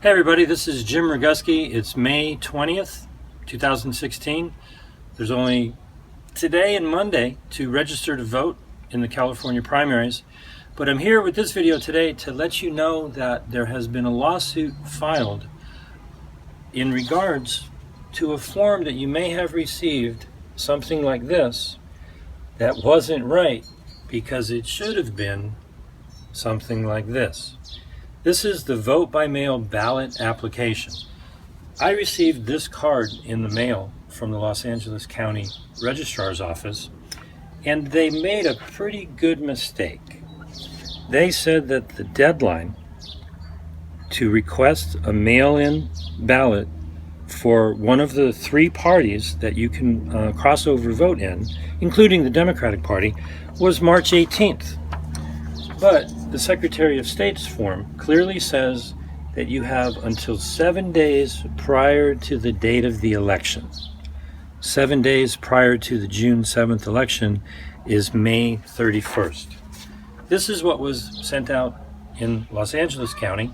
Hey everybody, this is Jim Roguski. It's May 20th, 2016. There's only today and Monday to register to vote in the California primaries. But I'm here with this video today to let you know that there has been a lawsuit filed in regards to a form that you may have received, something like this, that wasn't right because it should have been something like this. This is the vote by mail ballot application. I received this card in the mail from the Los Angeles County Registrar's Office, and they made a pretty good mistake. They said that the deadline to request a mail-in ballot for one of the three parties that you can crossover vote in, including the Democratic Party, was March 18th. But the Secretary of State's form clearly says that you have until 7 days prior to the date of the election. 7 days prior to the June 7th election is May 31st. This is what was sent out in Los Angeles County.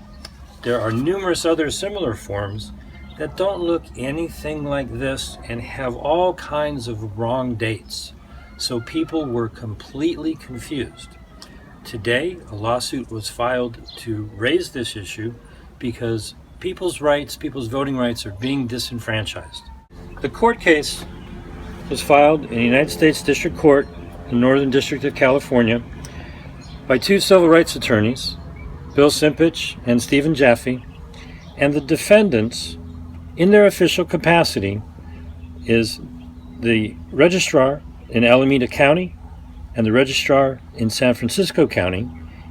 There are numerous other similar forms that don't look anything like this and have all kinds of wrong dates. So people were completely confused. Today, a lawsuit was filed to raise this issue because people's voting rights are being disenfranchised. The court case was filed in the United States District Court in the Northern District of California by two civil rights attorneys, Bill Simpich and Stephen Jaffe, and the defendants, in their official capacity, is the registrar in Alameda County and the registrar in San Francisco County,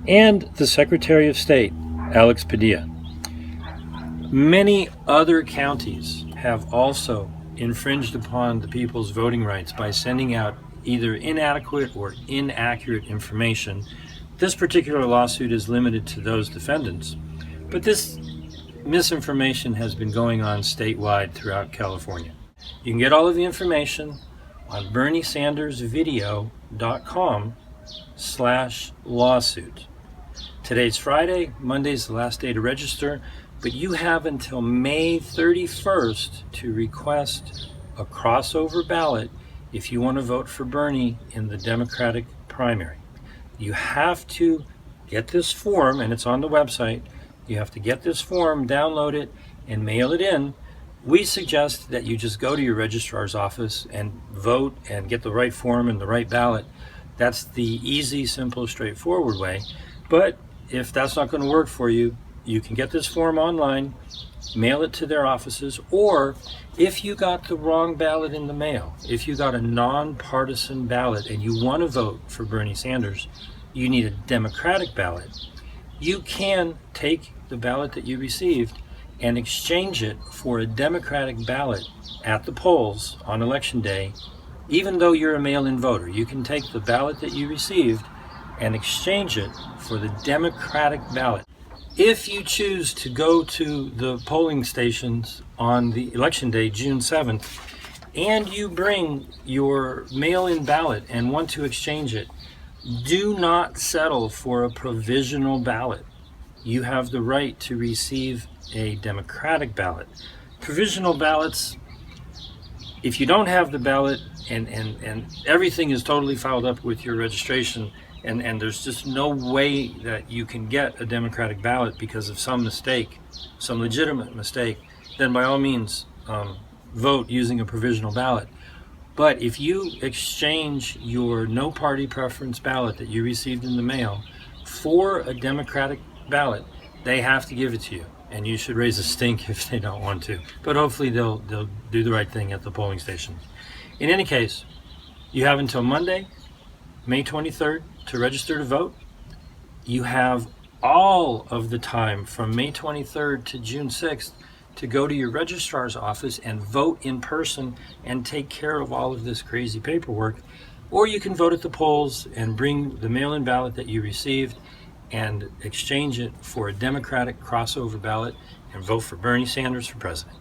and the Secretary of State, Alex Padilla. Many other counties have also infringed upon the people's voting rights by sending out either inadequate or inaccurate information. This particular lawsuit is limited to those defendants, but this misinformation has been going on statewide throughout California. You can get all of the information on BernieSandersVideo.com/lawsuit. Today's Friday, Monday's the last day to register, but you have until May 31st to request a crossover ballot if you want to vote for Bernie in the Democratic primary. You have to get this form, and it's on the website. You have to get this form, download it, and mail it in. We suggest that you just go to your registrar's office and vote and get the right form and the right ballot. That's the easy, simple, straightforward way. But if that's not going to work for you, you can get this form online, mail it to their offices, or if you got the wrong ballot in the mail, if you got a nonpartisan ballot and you want to vote for Bernie Sanders, you need a Democratic ballot, you can take the ballot that you received and exchange it for a Democratic ballot at the polls on election day. Even though you're a mail-in voter, you can take the ballot that you received and exchange it for the Democratic ballot. If you choose to go to the polling stations on the election day, June 7th, and you bring your mail-in ballot and want to exchange it, do not settle for a provisional ballot. You have the right to receive a Democratic ballot. Provisional ballots, if you don't have the ballot and everything is totally filed up with your registration and there's just no way that you can get a Democratic ballot because of some mistake, some legitimate mistake, then by all means vote using a provisional ballot. But if you exchange your no party preference ballot that you received in the mail for a Democratic ballot, they have to give it to you, and you should raise a stink if they don't want to. But hopefully they'll do the right thing at the polling station. In any case, you have until Monday, May 23rd, to register to vote. You have all of the time from May 23rd to June 6th to go to your registrar's office and vote in person and take care of all of this crazy paperwork. Or you can vote at the polls and bring the mail-in ballot that you received and exchange it for a Democratic crossover ballot and vote for Bernie Sanders for president.